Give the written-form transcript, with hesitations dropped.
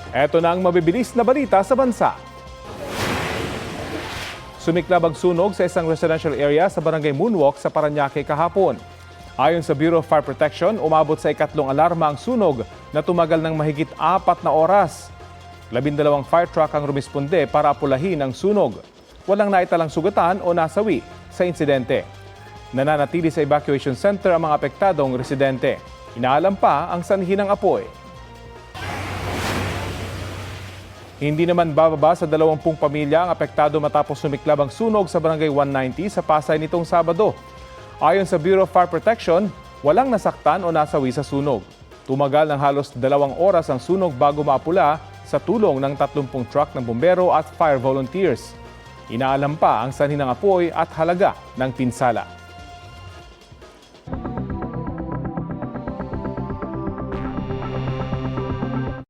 Eto na ang mabibilis na balita sa bansa. Sumiklab ang sunog sa isang residential area sa barangay Moonwalk sa Parañaque kahapon. Ayon sa Bureau of Fire Protection, umabot sa ikatlong alarma ang sunog na tumagal ng mahigit 4 na oras. 12 fire truck ang rumisponde para apulahin ang sunog. Walang naitalang sugatan o nasawi sa insidente. Nananatili sa evacuation center ang mga apektadong residente. Inaalam pa ang sanhi ng apoy. Hindi naman bababa sa 20 pamilya ang apektado matapos sumiklab ang sunog sa barangay 190 sa Pasay nitong Sabado. Ayon sa Bureau of Fire Protection, walang nasaktan o nasawi sa sunog. Tumagal ng halos 2 oras ang sunog bago maapula sa tulong ng 30 truck ng bumbero at fire volunteers. Inaalam pa ang sanhi ng apoy at halaga ng pinsala.